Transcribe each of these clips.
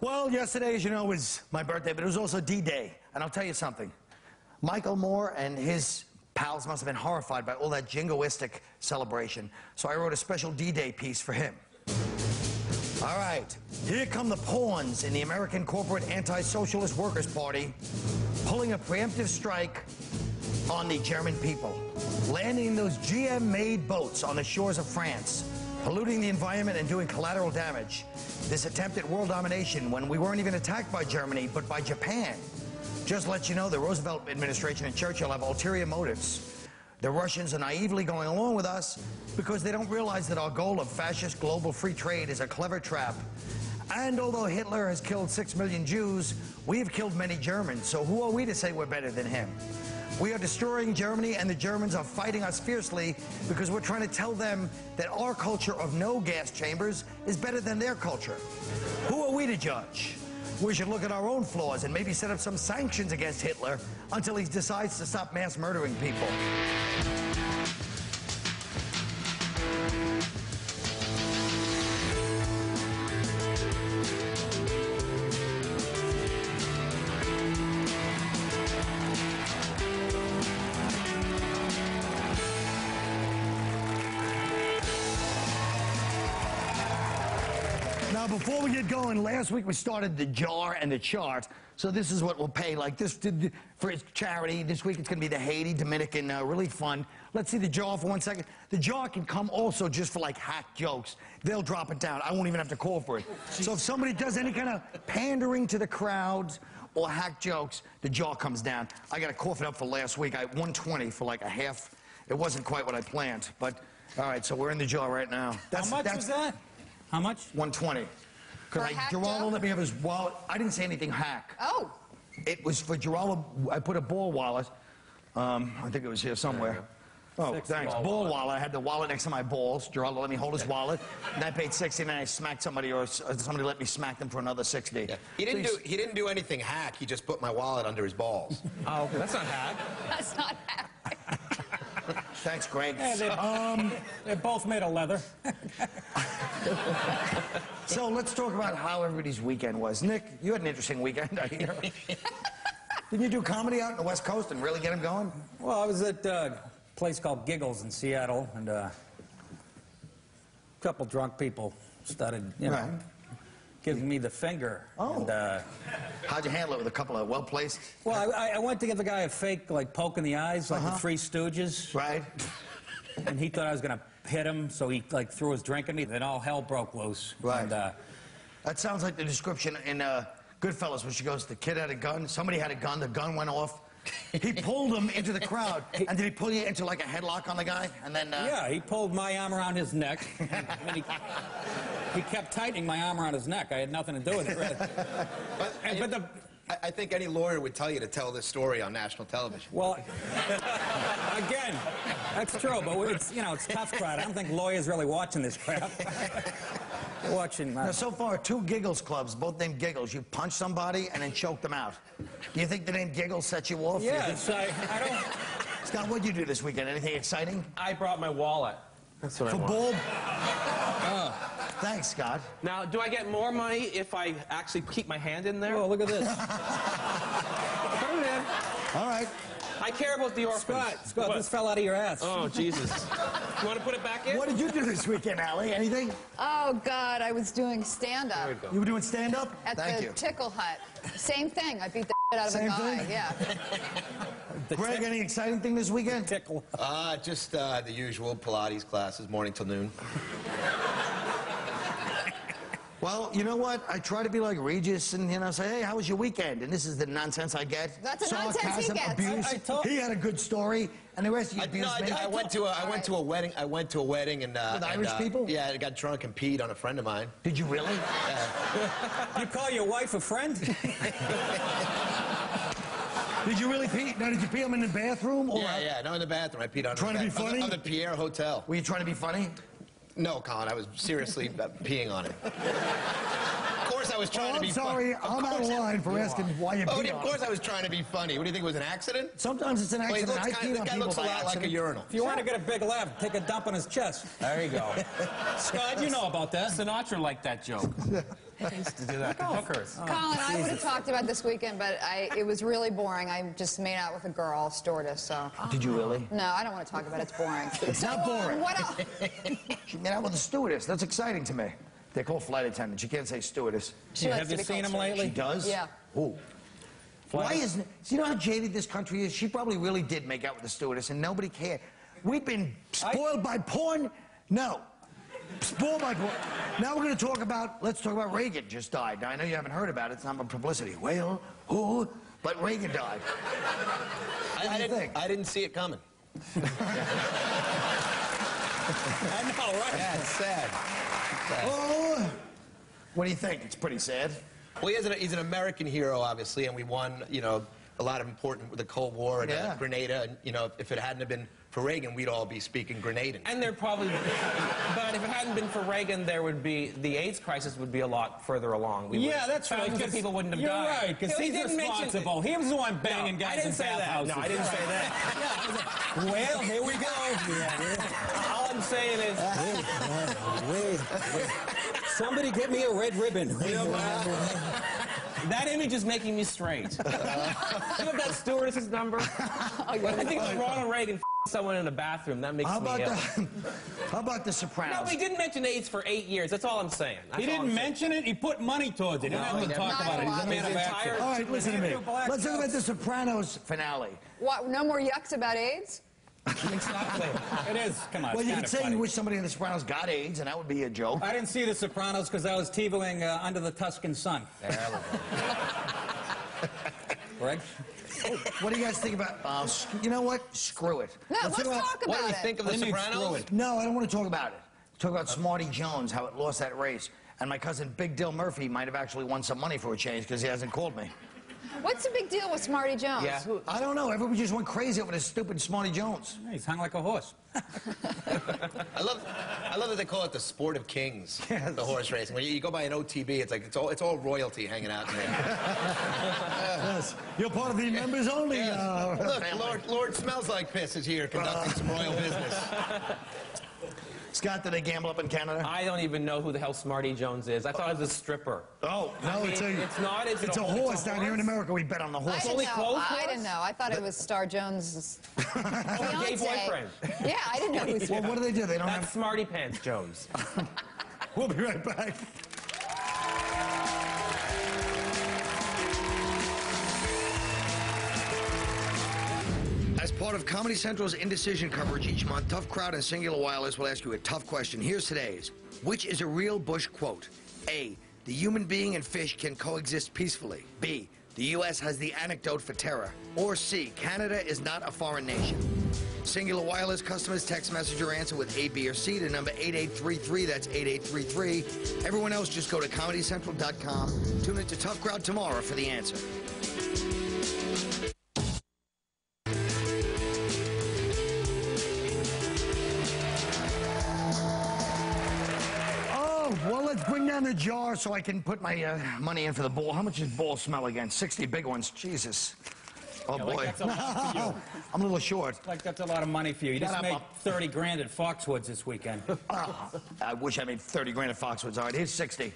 Well, yesterday, as you know, was my birthday, but it was also D-Day. And I'll tell you something. Michael Moore and his pals must have been horrified by all that jingoistic celebration. So I wrote a special D-Day piece for him. All right. Here come the pawns in the American Corporate Anti-Socialist Workers' Party pulling a preemptive strike on the German people, landing those GM-made boats on the shores of France, polluting the environment and doing collateral damage. This attempt at world domination when we weren't even attacked by Germany, but by Japan. Just let you know, the Roosevelt administration and Churchill have ulterior motives. The Russians are naively going along with us because they don't realize that our goal of fascist global free trade is a clever trap. And although Hitler has killed 6 million Jews, we've killed many Germans, so who are we to say we're better than him? We are destroying Germany, and the Germans are fighting us fiercely because we're trying to tell them that our culture of no gas chambers is better than their culture. Who are we to judge? We should look at our own flaws and maybe set up some sanctions against Hitler until he decides to stop mass murdering people. Now, before we get going, last week we started the jar and the chart. So this is what we'll pay. Like this for charity. This week it's going to be the Haiti Dominican Relief Fund. Let's see the jar for 1 second. The jar can come also just for like hack jokes. They'll drop it down. I won't even have to call for it. So if somebody does any kind of pandering to the crowd or hack jokes, the jar comes down. I got to cough it up for last week. I 120 for like a half. It wasn't quite what I planned, but all right. So we're in the jar right now. How much was that? How much? 120. Because Giraldo let me have his wallet. I didn't say anything hack. Oh. It was for Giraldo. I put a ball wallet. I think it was here somewhere. Oh, thanks. Ball wallet. I had the wallet next to my balls. Giraldo let me hold his wallet. And I paid 60, and then I smacked somebody, or somebody let me smack them for another 60. Yeah. He didn't do anything hack. He just put my wallet under his balls. Oh, okay. That's not hack. That's not hack. Thanks, Greg. Yeah, they're both made of leather. So let's talk about how everybody's weekend was. Nick, you had an interesting weekend, I hear. Didn't you do comedy out on the West Coast and really get him going? Well, I was at a place called Giggles in Seattle, and a couple drunk people started, you know, giving me the finger. Oh. And, how'd you handle it with a couple of well-placed? Well, I went to give the guy a fake, like, poke in the eyes, like the Three Stooges. Right. And he thought I was going to hit him, so he, like, threw his drink at me. Then all hell broke loose. Right. And, that sounds like the description in Goodfellas, where she goes, the kid had a gun, somebody had a gun, the gun went off. He pulled him into the crowd. And did he pull you into, like, a headlock on the guy? And then, yeah, he pulled my arm around his neck. And he kept tightening my arm around his neck. I had nothing to do with it, really. I think any lawyer would tell you to tell this story on national television. Well, again, that's true, but it's, you know, it's tough crowd. I don't think lawyers really watching this crap. Watching. Now, so far, 2 Giggles clubs, both named Giggles. You punch somebody and then choke them out. Do you think the name Giggles set you off? Yes, I don't... Scott, what'd you do this weekend? Anything exciting? I brought my wallet. That's what I want. For Bulb? Oh. Thanks, Scott. Now, do I get more money if I actually keep my hand in there? Oh, look at this. Put it in. All right. I care about the orphans. Scott, this fell out of your ass. Oh, Jesus. You want to put it back in? What did you do this weekend, Allie? Anything? Oh, God, I was doing stand-up. There we go. You were doing stand-up? At the Tickle Hut. Same thing. I beat the shit out of Same a guy. thing? Yeah. Greg, any exciting thing this weekend? Tickle. Just the usual Pilates classes, morning till noon. Well, you know what? I try to be like Regis and, you know, say, hey, how was your weekend? And this is the nonsense I get. That's the nonsense he gets. Abuse. He had a good story, and the rest of you abused me. I went to a wedding. I went to a wedding and with Irish people? Yeah, I got drunk and peed on a friend of mine. Did you really? Yeah. You call your wife a friend? Did you really pee? Now, did you pee him in the bathroom? Or Yeah, no, in the bathroom. I peed on. Trying to be funny? On the Pierre Hotel. Were you trying to be funny? No, Colin, I was seriously peeing on it. Of course I was trying to be funny. I'm sorry, I'm out of line for asking why you peed on it. Of course I was trying to be funny. What do you think, it was an accident? Sometimes it's an accident. This guy looks a lot like a urinal. If you want to get a big laugh, take a dump on his chest. There you go. Scott, you know about that. Sinatra liked that joke. I used to do that to hookers. Colin, I would have talked about this weekend, but it was really boring. I just made out with a girl, stewardess, so... Did you really? No, I don't want to talk about it. It's boring. It's not boring. What else? She made out with a stewardess. That's exciting to me. They're called flight attendants. You can't say stewardess. She likes Have to you be seen called him stewardess. lately? She does? Yeah. Ooh. Why isn't it? Do you know how jaded this country is? She probably really did make out with the stewardess, and nobody cared. We've been spoiled by porn? No. Spoiled by porn. Now we're going to talk about, let's talk about Reagan just died. Now, I know you haven't heard about it. It's not about publicity. Well, who? But Reagan died. I didn't see it coming. I know, right? Yeah, it's sad. Oh, what do you think? It's pretty sad. Well, he's an American hero, obviously, and we won, you know, a lot of important with the Cold War and Grenada. And, you know, if it hadn't have been for Reagan, we'd all be speaking Grenadian. And there probably, but if it hadn't been for Reagan, there would be, the AIDS crisis would be a lot further along. That's right. Thousands of people wouldn't have You're died. right, because He he's didn't mention- responsible. He was the one banging guys in bathhouses. No, I didn't say that. Well, here we go. All I'm saying is... Wait. Somebody get me a red ribbon. That image is making me straight. You have that stewardess's number? I think it's Ronald Reagan someone in a bathroom. That makes me ill. How about The Sopranos? No, he didn't mention AIDS for 8 years. That's all I'm saying. He didn't mention it. He put money towards it. He didn't have to talk about it. He's a man of action. All right, listen to me. Let's talk about The Sopranos finale. What, no more yucks about AIDS? Exactly. It is. Come on. Well, it's you kinda could say funny. you wish somebody in The Sopranos got AIDS, and that would be a joke. I didn't see The Sopranos because I was TiVoing Under the Tuscan Sun. Greg? What do you guys think about... you know what? Screw it. No, let's talk about What do you it. think of The What do you mean, Sopranos? screw it? No, I don't want to talk about it. Talk about Smarty Jones, how it lost that race. And my cousin Big Dill Murphy might have actually won some money for a change because he hasn't called me. What's the big deal with Smarty Jones? Yeah. I don't know. Everybody just went crazy over this stupid Smarty Jones. He's hung like a horse. I love that they call it the sport of kings, the horse racing. When you go by an OTB, it's like it's all royalty hanging out in there. Yes. You're part of the members only. Look, Lord Smells Like Piss is here conducting some royal business. Scott, do they gamble up in Canada? I don't even know who the hell Smarty Jones is. I thought it was a stripper. Oh, no, I mean, it's not. Is it it's a horse down here in America. We bet on the horse. I didn't know. I thought it was Star Jones' fiance. Gay boyfriend. Yeah, I didn't know who Well, what do they do? They don't That's have... Smarty Pants Jones. We'll be right back. As part of Comedy Central's Indecision coverage each month, Tough Crowd and Singular Wireless will ask you a tough question. Here's today's. Which is a real Bush quote? A, the human being and fish can coexist peacefully. B, the U.S. has the antidote for terror. Or C, Canada is not a foreign nation. Singular Wireless customers text message your answer with A, B, or C to number 8833. That's 8833. Everyone else just go to ComedyCentral.com. Tune in to Tough Crowd tomorrow for the answer. Well, let's bring down the jar so I can put my money in for the bowl. How much does bowl smell again? 60 big ones. Jesus. Oh, boy. Like that's a lot for you. I'm a little short. Like that's a lot of money for you. You just made 30 grand at Foxwoods this weekend. I wish I made 30 grand at Foxwoods. All right, here's 60.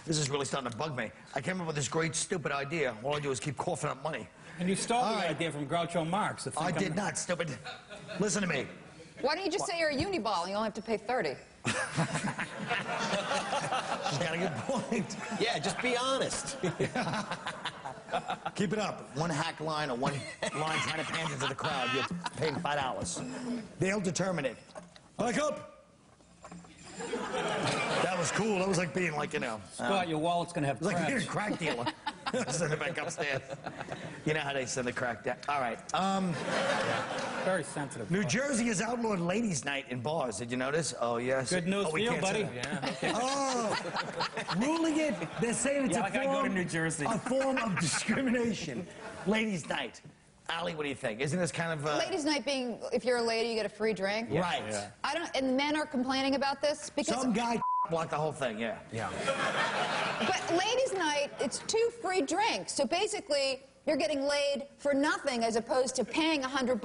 This is really starting to bug me. I came up with this great, stupid idea. All I do is keep coughing up money. And you stole the idea from Groucho Marx. I did not, stupid. Listen to me. Why don't you just say you're a uniball and you only have to pay 30? She's got a good point. Yeah, just be honest. Keep it up. One hack line or one line trying to pander to the crowd, you're paying $5. They'll determine it. Back up. That was cool. That was like being like, you know. Scott, your wallet's going to have It was like being a crabs. crack dealer. Send it back upstairs. You know how they send the crack down. All right. Very sensitive. New Jersey has outlawed ladies' night in bars. Did you notice? Oh, yes. Good news for we you, can't say buddy. that. Yeah. Oh, ruling it. They're saying it's Yeah, like I go to New Jersey. a form of discrimination. Ladies' night. Allie, what do you think? Isn't this kind of... Ladies' night being, if you're a lady, you get a free drink. Right. Yeah. I don't, and men are complaining about this because... Some guy blocked the whole thing, yeah. Yeah. But ladies' night, it's 2 free drinks. So basically, you're getting laid for nothing as opposed to paying $100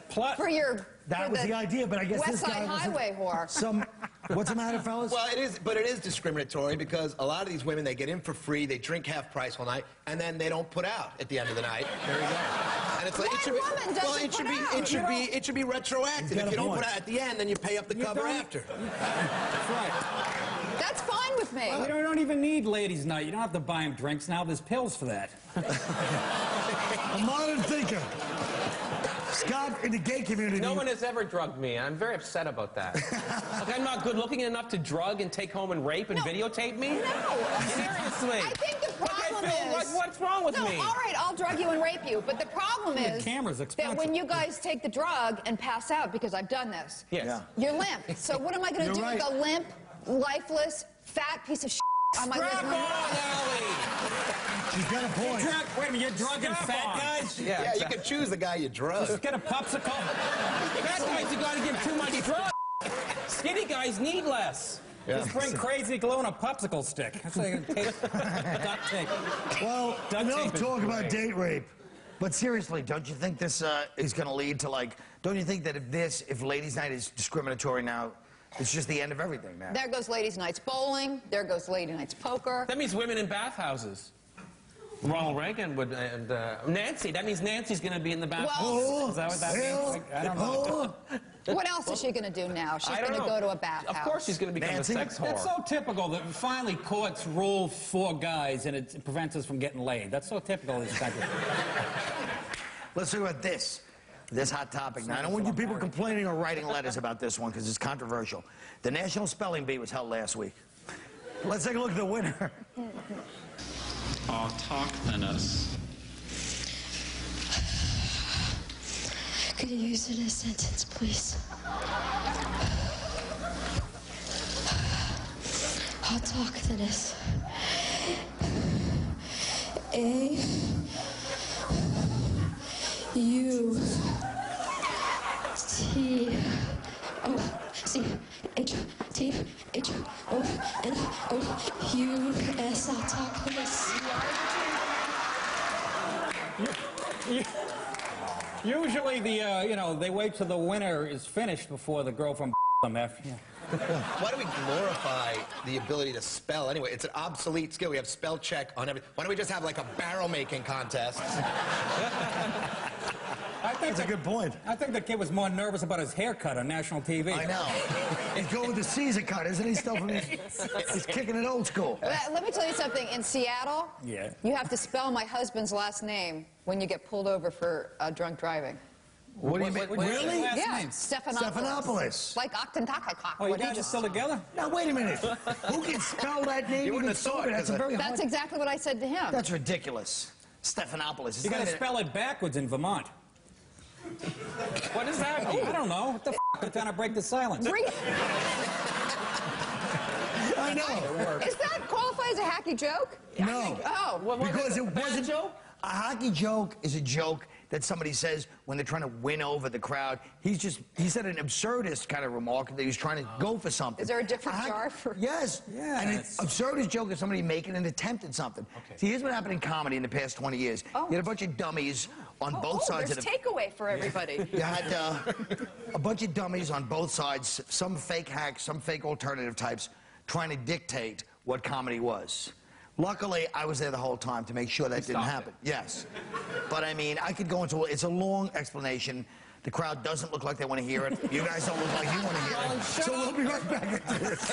Plus- for your That was the idea, but I guess West this guy Side Highway whore. What's the matter, fellas? Well, it is discriminatory because a lot of these women, they get in for free, they drink half price all night, and then they don't put out at the end of the night. There you go. And it's like it should be retroactive. If you don't put out at the end, then you pay up the cover after. That's right. That's fine with me. Well, you don't even need ladies' night. You don't have to buy them drinks now. There's pills for that. A modern thinker. Scott, in the gay community... No one has ever drugged me. I'm very upset about that. Like, I'm not good-looking enough to drug and take home and rape and videotape me? No. Seriously. I think the problem is... What's wrong with me? all right, I'll drug you and rape you. But the problem is camera's expensive. that when you guys take the drug and pass out, because I've done this, Yes. you're limp. So what am I going to do with a limp, lifeless, fat piece of shit on my Strap living on, room? Allie! She's got a point. Wait a minute, you're drugging fat guys? Yeah, you can choose the guy you drug. Just get a popsicle. Fat guys, you gotta give too much drug. Skinny guys need less. Just bring crazy glue and a popsicle stick. That's how you taste duct tape. Well, enough tape is talk about great. date rape. But seriously, don't you think this is going to lead to, like, don't you think that if ladies' night is discriminatory now, it's just the end of everything now? There goes ladies' nights bowling. There goes ladies' nights poker. That means women in bathhouses. Ronald Reagan would, and Nancy. That means Nancy's going to be in the bathhouse. Well, Is that what that means? I don't know. what else is she going to do now? She's going to go to a bathhouse. Of course she's going to become Nancy? a sex whore. That's so typical that finally courts rule for guys and it prevents us from getting laid. That's so typical of this country. Let's talk about this hot topic. Now, I don't want you people complaining or writing letters about this one because it's controversial. The National Spelling Bee was held last week. Let's take a look at the winner. Autochthonous. Could you use it in a sentence, please? Autochthonous. A-U-T-H-O-N-O-U-S. Autochthonous. Usually they wait till the winner is finished before the girl from them after. Yeah. Why do we glorify the ability to spell anyway? It's an obsolete skill. We have spell check on everything. Why don't we just have like a barrel making contest? That's a good point. I think the kid was more nervous about his haircut on national TV. I know. He's going with the Caesar cut, isn't he? Still from he's kicking it old school. Let me tell you something. In Seattle, you have to spell my husband's last name when you get pulled over for drunk driving. What do you mean? Really? Yeah, Stephanopoulos. Like Octantakakak. Oh, you guys are still together? Now, wait a minute. Who can spell that name? You wouldn't have thought. That's exactly what I said to him. That's ridiculous. Stephanopoulos. You gotta spell it backwards in Vermont. What does that mean? I don't know. What the f***? I'm trying to break the silence. I know. Is that qualify as a hacky joke? No. Oh. Because it wasn't. A hockey joke is a joke that somebody says when they're trying to win over the crowd. He said an absurdist kind of remark that he was trying to go for something. Is there a different jar for... Yes. Yeah. And an absurdist joke is somebody making an attempt at something. Okay. See, here's what happened in comedy in the past 20 years. You had a bunch of dummies on both sides of the... There's takeaway for everybody. You had a bunch of dummies on both sides, some fake hacks, some fake alternative types, trying to dictate what comedy was. Luckily, I was there the whole time to make sure that didn't happen. Yes. But, I mean, I could go into... It's a long explanation. The crowd doesn't look like they want to hear it. You guys don't look like you want to hear it. So we'll be right back into this.